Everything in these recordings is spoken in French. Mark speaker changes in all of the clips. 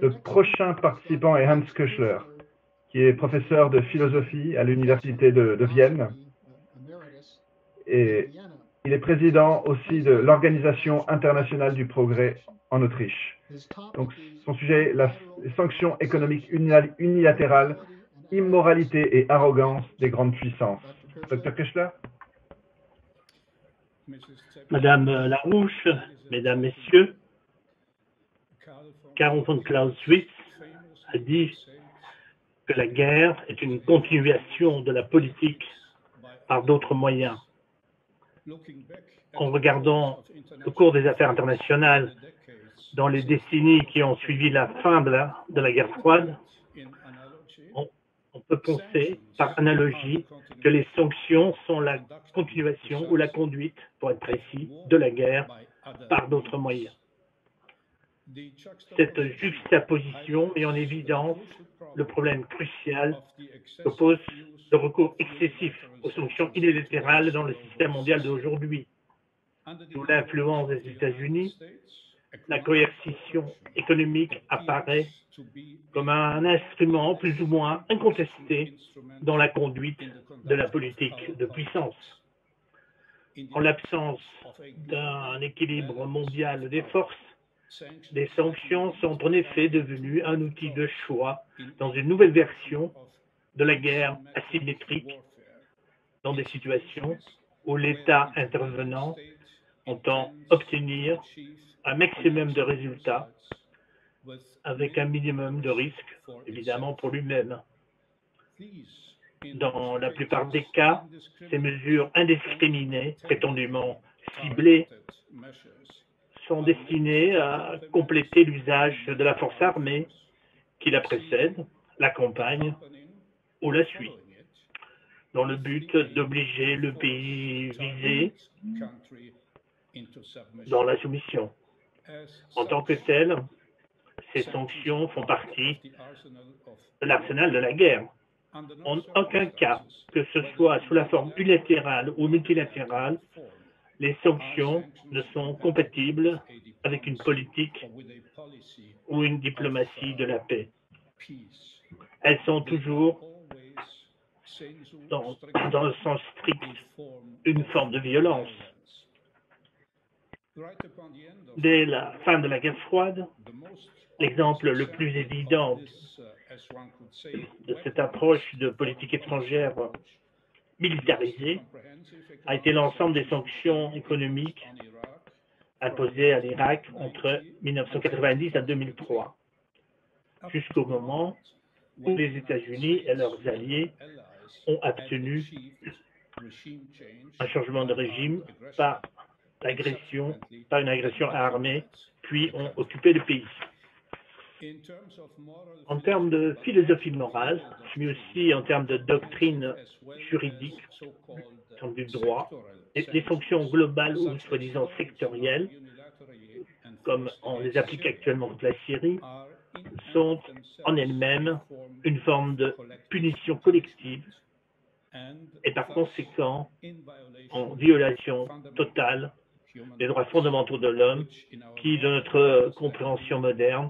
Speaker 1: Le prochain participant est Hans Köchler, qui est professeur de philosophie à l'Université de Vienne. Et il est président aussi de l'Organisation internationale du progrès en Autriche. Donc, son sujet est les sanctions économiques unilatérales, immoralité et arrogance des grandes puissances. Dr. Köchler?
Speaker 2: Madame Larouche, Mesdames, Messieurs, Karl von Clausewitz a dit que la guerre est une continuation de la politique par d'autres moyens. En regardant le cours des affaires internationales dans les décennies qui ont suivi la fin de la guerre froide, on peut penser, par analogie, que les sanctions sont la continuation ou la conduite, pour être précis, de la guerre par d'autres moyens. Cette juxtaposition met en évidence le problème crucial que pose le recours excessif aux sanctions unilatérales dans le système mondial d'aujourd'hui. Sous l'influence des États-Unis, la coercition économique apparaît comme un instrument plus ou moins incontesté dans la conduite de la politique de puissance. En l'absence d'un équilibre mondial des forces, les sanctions sont en effet devenues un outil de choix dans une nouvelle version de la guerre asymétrique, dans des situations où l'État intervenant entend obtenir un maximum de résultats avec un minimum de risque, évidemment, pour lui-même. Dans la plupart des cas, ces mesures indiscriminées, prétendument ciblées, sont destinées à compléter l'usage de la force armée qui la précède, l'accompagne ou la suit, dans le but d'obliger le pays visé dans la soumission. En tant que tel, ces sanctions font partie de l'arsenal de la guerre. En aucun cas, que ce soit sous la forme unilatérale ou multilatérale, les sanctions ne sont compatibles avec une politique ou une diplomatie de la paix. Elles sont toujours, dans le sens strict, une forme de violence. Dès la fin de la guerre froide, l'exemple le plus évident de cette approche de politique étrangère militarisée a été l'ensemble des sanctions économiques imposées à l'Irak entre 1990 et 2003, jusqu'au moment où les États-Unis et leurs alliés ont obtenu un changement de régime par une agression armée, puis ont occupé le pays. En termes de philosophie morale, mais aussi en termes de doctrine juridique, en termes du droit, les sanctions globales ou soi-disant sectorielles, comme on les applique actuellement contre la Syrie, sont en elles-mêmes une forme de punition collective et par conséquent en violation totale des droits fondamentaux de l'homme qui, de notre compréhension moderne,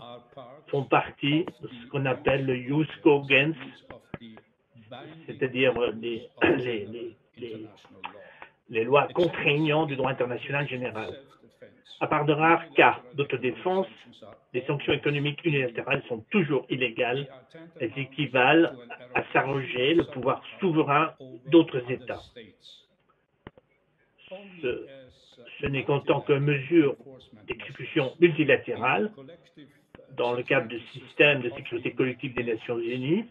Speaker 2: font partie de ce qu'on appelle le jus cogens, c'est-à-dire les lois contraignantes du droit international général. À part de rares cas d'autodéfense, les sanctions économiques unilatérales sont toujours illégales. Elles équivalent à s'arroger le pouvoir souverain d'autres États. Ce n'est qu'en tant que mesure d'exécution multilatérale, dans le cadre du système de sécurité collective des Nations Unies,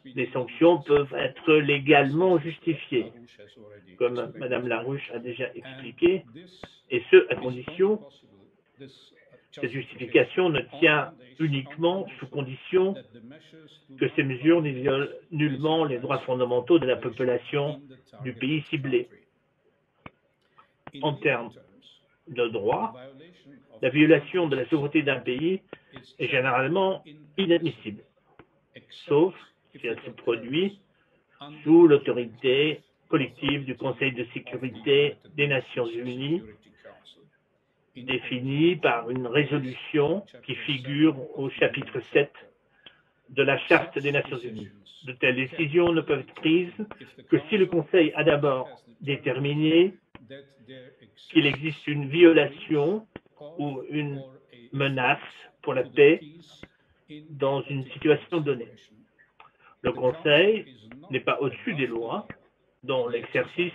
Speaker 2: les sanctions peuvent être légalement justifiées, comme Mme Larouche a déjà expliqué, et ce, à condition, cette justification ne tient uniquement sous condition que ces mesures ne violent nullement les droits fondamentaux de la population du pays ciblé. En termes de droit, la violation de la souveraineté d'un pays est généralement inadmissible, sauf si elle se produit sous l'autorité collective du Conseil de sécurité des Nations Unies définie par une résolution qui figure au chapitre 7 de la Charte des Nations Unies. De telles décisions ne peuvent être prises que si le Conseil a d'abord déterminé qu'il existe une violation ou une menace pour la paix dans une situation donnée. Le Conseil n'est pas au-dessus des lois dans l'exercice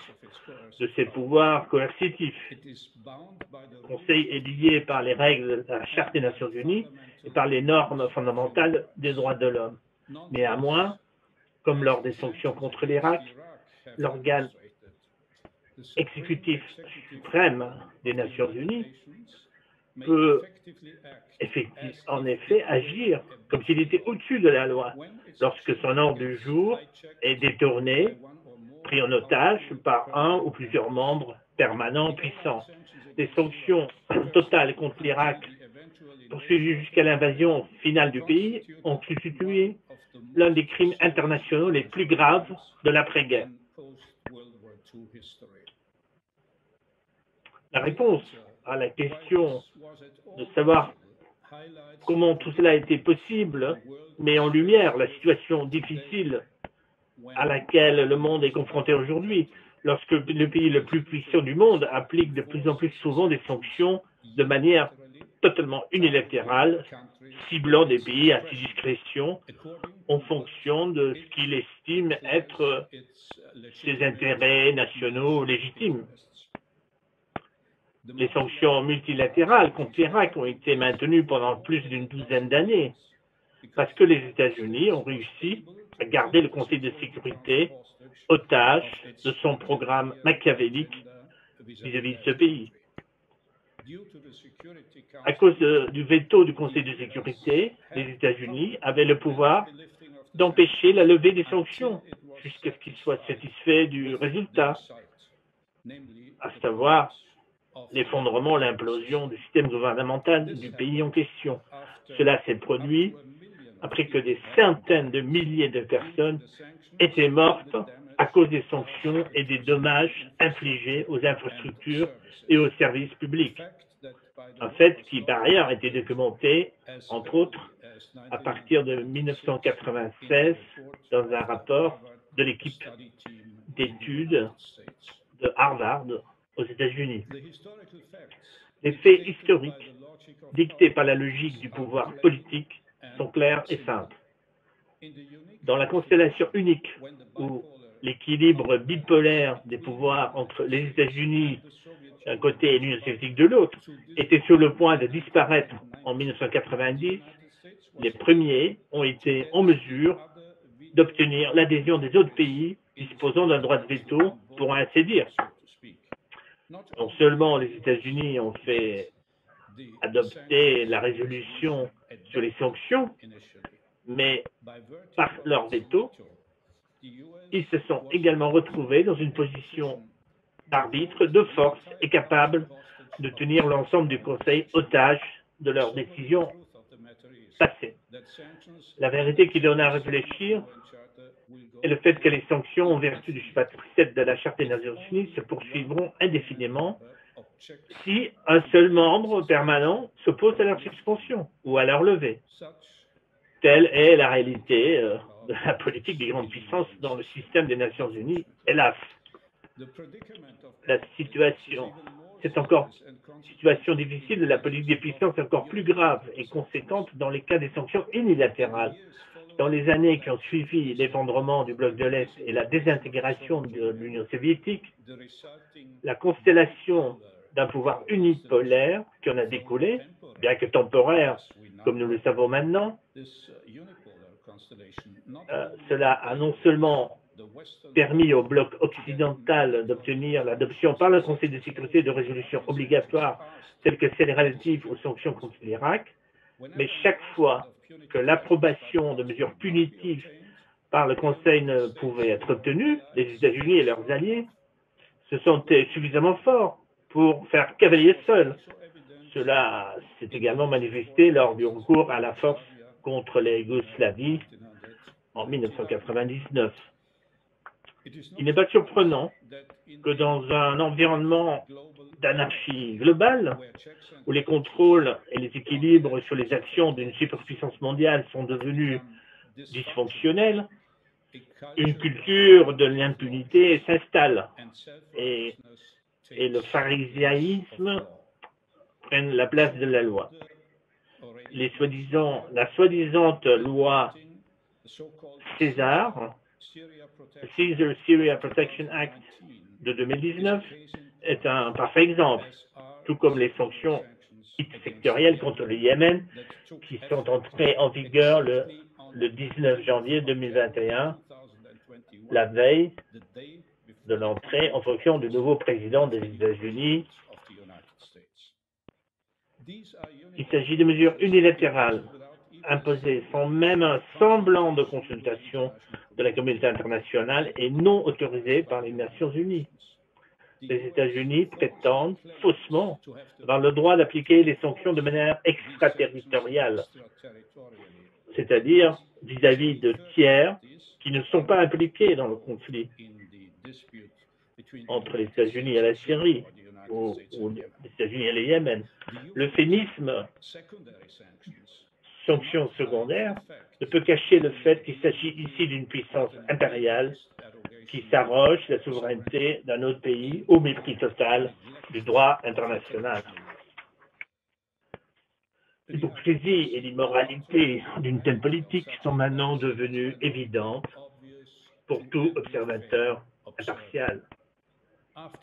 Speaker 2: de ses pouvoirs coercitifs. Le Conseil est lié par les règles de la Charte des Nations Unies et par les normes fondamentales des droits de l'homme. Néanmoins, comme lors des sanctions contre l'Irak, l'organe exécutif suprême des Nations Unies peut en effet agir comme s'il était au-dessus de la loi lorsque son ordre du jour est détourné, pris en otage par un ou plusieurs membres permanents puissants. Les sanctions totales contre l'Irak, poursuivies jusqu'à l'invasion finale du pays, ont constitué l'un des crimes internationaux les plus graves de l'après-guerre. La réponse à la question de savoir comment tout cela a été possible met en lumière la situation difficile à laquelle le monde est confronté aujourd'hui, lorsque le pays le plus puissant du monde applique de plus en plus souvent des sanctions de manière totalement unilatérale, ciblant des pays à ses discrétions en fonction de ce qu'il estime être ses intérêts nationaux légitimes. Les sanctions multilatérales contre l'Irak ont été maintenues pendant plus d'une douzaine d'années parce que les États-Unis ont réussi à garder le Conseil de sécurité otage de son programme machiavélique vis-à-vis de ce pays. À cause du veto du Conseil de sécurité, les États-Unis avaient le pouvoir d'empêcher la levée des sanctions jusqu'à ce qu'ils soient satisfaits du résultat, à savoir l'effondrement, l'implosion du système gouvernemental du pays en question. Cela s'est produit après que des centaines de milliers de personnes étaient mortes à cause des sanctions et des dommages infligés aux infrastructures et aux services publics. Un fait qui, par ailleurs, a été documenté, entre autres, à partir de 1996 dans un rapport de l'équipe d'études de Harvard aux États-Unis. Les faits historiques, dictés par la logique du pouvoir politique, sont clairs et simples. Dans la constellation unique où l'équilibre bipolaire des pouvoirs entre les États-Unis d'un côté et l'Union soviétique de l'autre était sur le point de disparaître en 1990, les premiers ont été en mesure d'obtenir l'adhésion des autres pays disposant d'un droit de veto, pour ainsi dire. Non seulement les États-Unis ont fait adopter la résolution sur les sanctions, mais par leur veto, ils se sont également retrouvés dans une position d'arbitre de force et capables de tenir l'ensemble du Conseil otage de leurs décisions passées. La vérité qui donne à réfléchir est le fait que les sanctions en vertu du chapitre 7 de la Charte des Nations Unies se poursuivront indéfiniment si un seul membre permanent s'oppose à leur suspension ou à leur levée. Telle est la réalité de la politique des grandes puissances dans le système des Nations Unies, hélas. La situation, situation difficile de la politique des puissances est encore plus grave et conséquente dans les cas des sanctions unilatérales. Dans les années qui ont suivi l'effondrement du bloc de l'Est et la désintégration de l'Union soviétique, la constellation d'un pouvoir unipolaire qui en a découlé, bien que temporaire, comme nous le savons maintenant, cela a non seulement permis au bloc occidental d'obtenir l'adoption par le Conseil de sécurité de résolutions obligatoires telles que celles relatives aux sanctions contre l'Irak, mais chaque fois que l'approbation de mesures punitives par le Conseil ne pouvait être obtenue, les États-Unis et leurs alliés se sentaient suffisamment forts pour faire cavalier seul. Cela s'est également manifesté lors du recours à la force contre la Yougoslavie en 1999. Il n'est pas surprenant que dans un environnement d'anarchie globale, où les contrôles et les équilibres sur les actions d'une superpuissance mondiale sont devenus dysfonctionnels, une culture de l'impunité s'installe et le pharisaïsme prenne la place de la loi. La soi-disant loi César, Caesar Syria Protection Act de 2019, est un parfait exemple, tout comme les sanctions sectorielles contre le Yémen qui sont entrées en vigueur le 19 janvier 2021, la veille de l'entrée en fonction du nouveau président des États-Unis. Il s'agit de mesures unilatérales imposées sans même un semblant de consultation de la communauté internationale et non autorisées par les Nations Unies. Les États-Unis prétendent faussement avoir le droit d'appliquer les sanctions de manière extraterritoriale, c'est-à-dire vis-à-vis de tiers qui ne sont pas impliqués dans le conflit entre les États-Unis et la Syrie ou les États-Unis et le Yémen. L'euphémisme sanctions secondaires ne peut cacher le fait qu'il s'agit ici d'une puissance impériale qui s'arroge la souveraineté d'un autre pays au mépris total du droit international. L'hypocrisie et l'immoralité d'une telle politique sont maintenant devenues évidentes pour tout observateur impartial.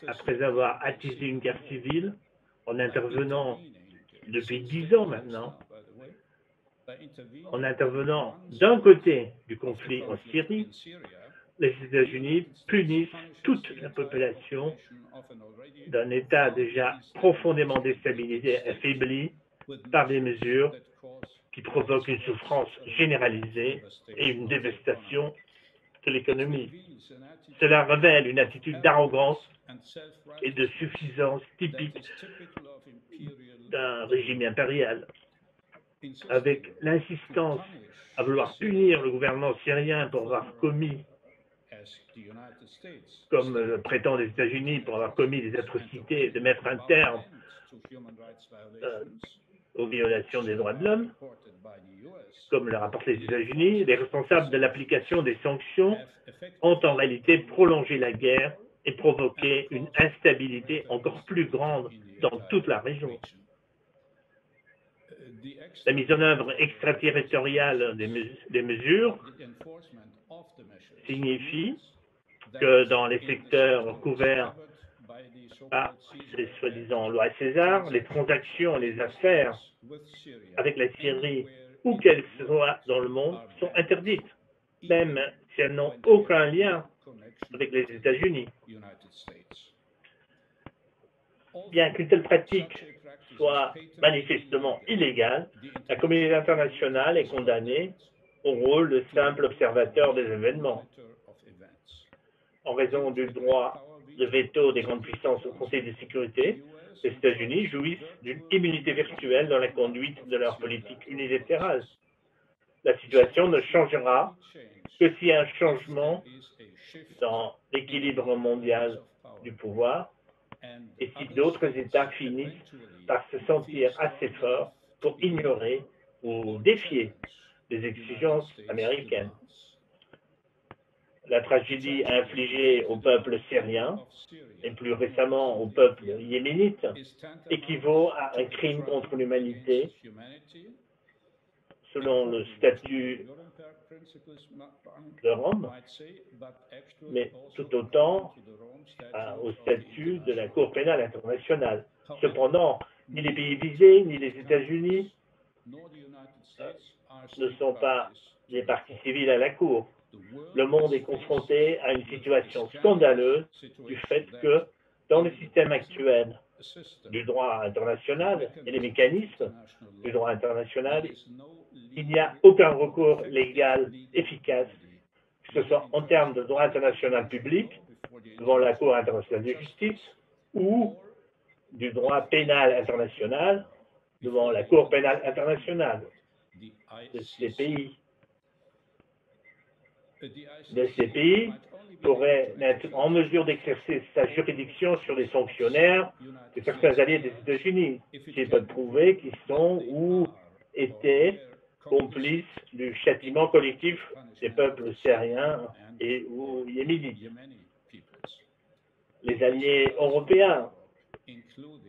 Speaker 2: Après avoir attisé une guerre civile en intervenant depuis 10 ans maintenant, en intervenant d'un côté du conflit en Syrie, les États-Unis punissent toute la population d'un État déjà profondément déstabilisé et affaibli par des mesures qui provoquent une souffrance généralisée et une dévastation de l'économie. Cela révèle une attitude d'arrogance et de suffisance typique d'un régime impérial. Avec l'insistance à vouloir punir le gouvernement syrien pour avoir commis, comme le prétendent les États-Unis, pour avoir commis des atrocités, de mettre un terme aux violations des droits de l'homme, comme le rapportent les États-Unis, les responsables de l'application des sanctions ont en réalité prolongé la guerre et provoqué une instabilité encore plus grande dans toute la région. La mise en œuvre extraterritoriale des mesures signifie que dans les secteurs couverts par ces soi-disant lois César, les transactions et les affaires avec la Syrie, où qu'elles soient dans le monde, sont interdites, même si elles n'ont aucun lien avec les États-Unis. Bien qu'une telle pratique soit manifestement illégale, la communauté internationale est condamnée au rôle de simple observateur des événements. En raison du droit de veto des grandes puissances au Conseil de sécurité, les États-Unis jouissent d'une immunité virtuelle dans la conduite de leur politique unilatérale. La situation ne changera que s'il y a un changement dans l'équilibre mondial du pouvoir et si d'autres États finissent par se sentir assez forts pour ignorer ou défier les exigences américaines. La tragédie infligée au peuple syrien et plus récemment au peuple yéménite équivaut à un crime contre l'humanité selon le statut de Rome, mais tout autant au statut de la Cour pénale internationale. Cependant, ni les pays visés, ni les États-Unis ne sont pas des parties civiles à la Cour. Le monde est confronté à une situation scandaleuse du fait que, dans le système actuel du droit international et les mécanismes du droit international, il n'y a aucun recours légal efficace, que ce soit en termes de droit international public, devant la Cour internationale de justice, ou du droit pénal international, devant la Cour pénale internationale de ces pays. pourrait être en mesure d'exercer sa juridiction sur les fonctionnaires de certains alliés des États-Unis, s'ils peuvent prouver qu'ils sont ou étaient complices du châtiment collectif des peuples syriens et ou yéménites. Les alliés européens,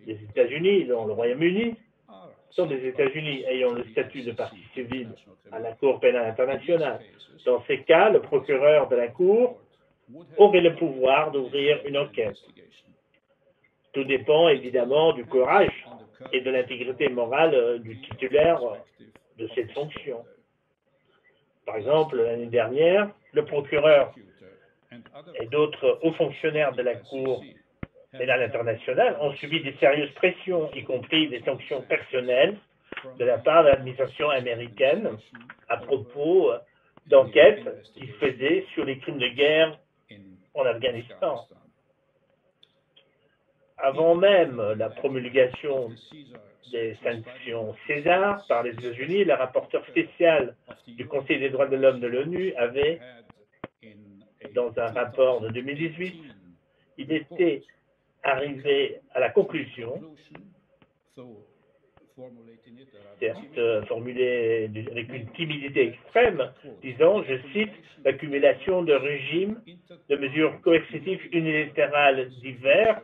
Speaker 2: les États-Unis, dont le Royaume-Uni, sont des États-Unis ayant le statut de partie civile à la Cour pénale internationale. Dans ces cas, le procureur de la Cour aurait le pouvoir d'ouvrir une enquête. Tout dépend évidemment du courage et de l'intégrité morale du titulaire de cette fonction. Par exemple, l'année dernière, le procureur et d'autres hauts fonctionnaires de la Cour pénale internationale ont subi des sérieuses pressions, y compris des sanctions personnelles de la part de l'administration américaine à propos d'enquêtes qui se faisaient sur les crimes de guerre en Afghanistan. Avant même la promulgation des sanctions César par les États-Unis, le rapporteur spécial du Conseil des droits de l'homme de l'ONU avait, dans un rapport de 2018, il était arrivé à la conclusion, certes formulée avec une timidité extrême, disant, je cite, l'accumulation de régimes de mesures coercitives unilatérales divers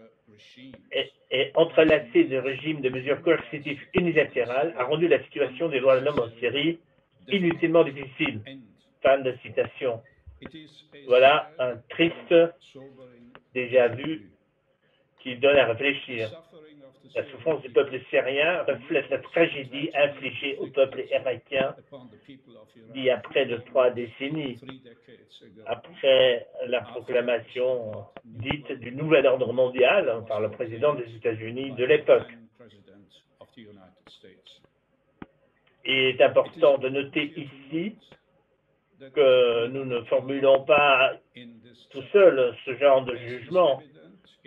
Speaker 2: et entrelacées de régimes de mesures coercitives unilatérales a rendu la situation des droits de l'homme en Syrie inutilement difficile. Fin de citation. Voilà un triste déjà vu qui donne à réfléchir. La souffrance du peuple syrien reflète la tragédie infligée au peuple irakien d'il y a près de 3 décennies, après la proclamation dite du nouvel ordre mondial par le président des États-Unis de l'époque. Il est important de noter ici que nous ne formulons pas tout seuls ce genre de jugement,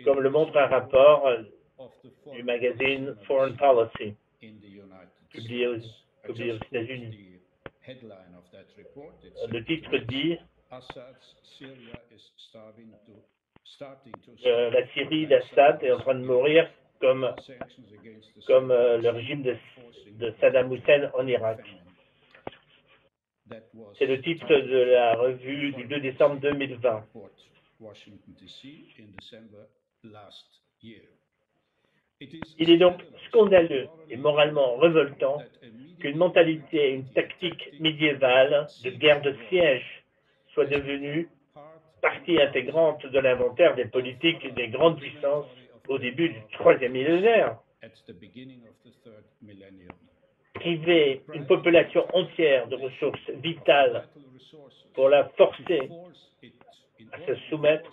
Speaker 2: comme le montre un rapport du magazine Foreign Policy, publié aux États-Unis. Le titre dit la Syrie d'Assad est en train de mourir comme le régime de Saddam Hussein en Irak. C'est le titre de la revue du 2 décembre 2020. Il est donc scandaleux et moralement révoltant qu'une mentalité et une tactique médiévale de guerre de siège soit devenue partie intégrante de l'inventaire des politiques des grandes puissances au début du 3e millénaire. Priver une population entière de ressources vitales pour la forcer à se soumettre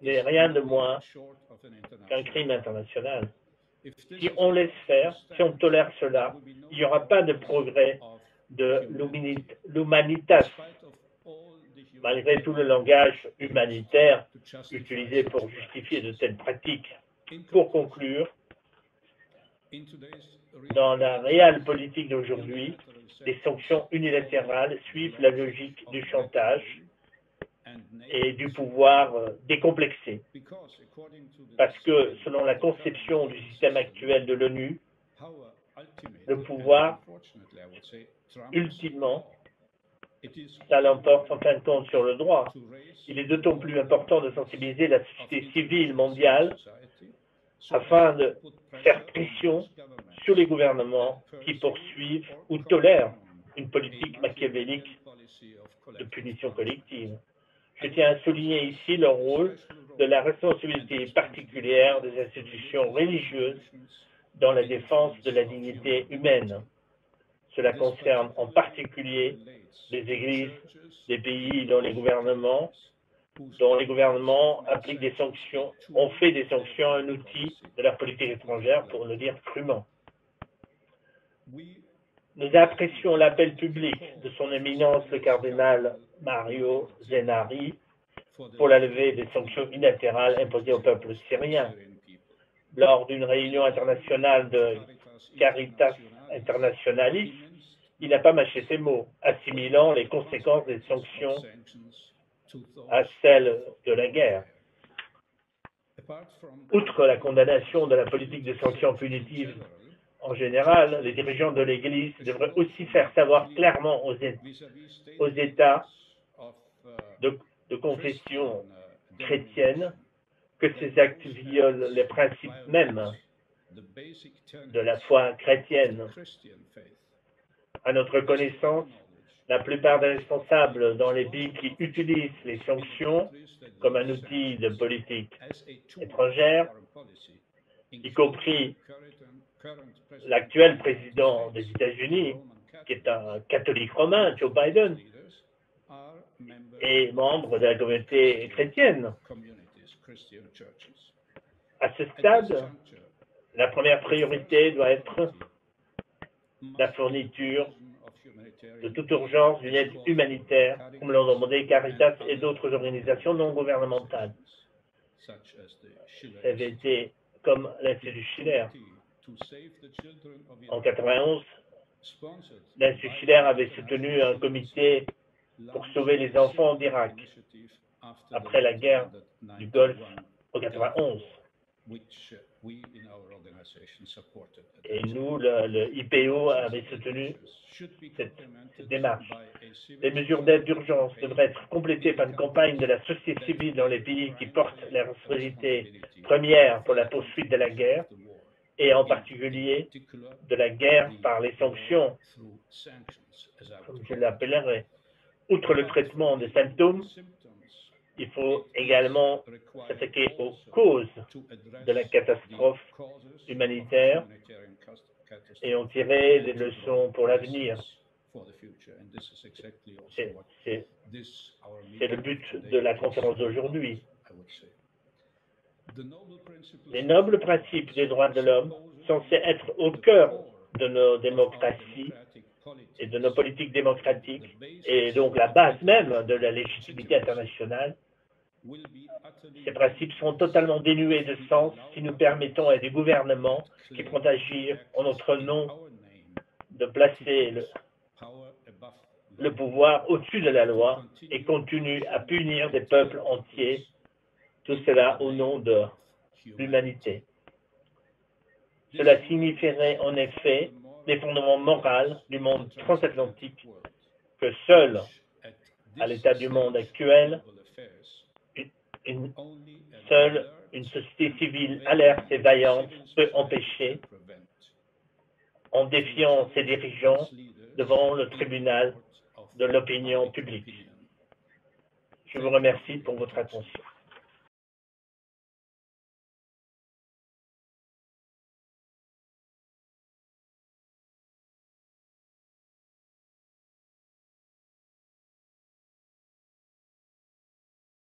Speaker 2: n'est rien de moins qu'un crime international. Si on laisse faire, si on tolère cela, il n'y aura pas de progrès de l'humanitas, malgré tout le langage humanitaire utilisé pour justifier de telles pratiques. Pour conclure, dans la réelle politique d'aujourd'hui, les sanctions unilatérales suivent la logique du chantage et du pouvoir décomplexé. Parce que, selon la conception du système actuel de l'ONU, le pouvoir, ultimement, ça l'emporte en fin de compte sur le droit. Il est d'autant plus important de sensibiliser la société civile mondiale afin de faire pression sur les gouvernements qui poursuivent ou tolèrent une politique machiavélique de punition collective. Je tiens à souligner ici le rôle de la responsabilité particulière des institutions religieuses dans la défense de la dignité humaine. Cela concerne en particulier les églises des pays dont les gouvernements appliquent des sanctions, ont fait des sanctions un outil de leur politique étrangère, pour le dire crûment. Nous apprécions l'appel public de son éminence le cardinal Mario Zenari pour la levée des sanctions unilatérales imposées au peuple syrien. Lors d'une réunion internationale de Caritas Internationalis, il n'a pas mâché ses mots, assimilant les conséquences des sanctions
Speaker 3: à celles de la guerre. Outre la condamnation de la politique de sanctions punitives en général, les dirigeants de l'Église devraient aussi faire savoir clairement aux États de confession chrétienne que ces actes violent les principes mêmes de la foi chrétienne. À notre connaissance, la plupart des responsables dans les pays qui utilisent les sanctions comme un outil de politique étrangère, y compris l'actuel président des États-Unis, qui est un catholique romain, Joe Biden, est membre de la communauté chrétienne. À ce stade, la première priorité doit être la fourniture de toute urgence d'une aide humanitaire, comme l'ont demandé Caritas et d'autres organisations non gouvernementales. Ça avait été comme l'Institut Schiller. En 1991, l'Institut Schiller avait soutenu un comité pour sauver les enfants d'Irak après la guerre du Golfe en 1991. Et nous, le IPO avait soutenu cette démarche. Les mesures d'aide d'urgence devraient être complétées par une campagne de la société civile dans les pays qui portent la responsabilité première pour la poursuite de la guerre, et en particulier de la guerre par les sanctions, comme je l'appellerai. Outre le traitement des symptômes, il faut également s'attaquer aux causes de la catastrophe humanitaire et en tirer des leçons pour l'avenir. C'est le but de la conférence d'aujourd'hui. Les nobles principes des droits de l'homme, censés être au cœur de nos démocraties et de nos politiques démocratiques, et donc la base même de la légitimité internationale, ces principes seront totalement dénués de sens si nous permettons à des gouvernements qui pourront agir en notre nom de placer le pouvoir au-dessus de la loi et continuent à punir des peuples entiers, tout cela au nom de l'humanité. Cela signifierait en effet l'effondrement moral du monde transatlantique que seul, à l'état du monde actuel, seule une société civile alerte et vaillante peut empêcher, en défiant ses dirigeants devant le tribunal de l'opinion publique. Je vous remercie pour votre attention.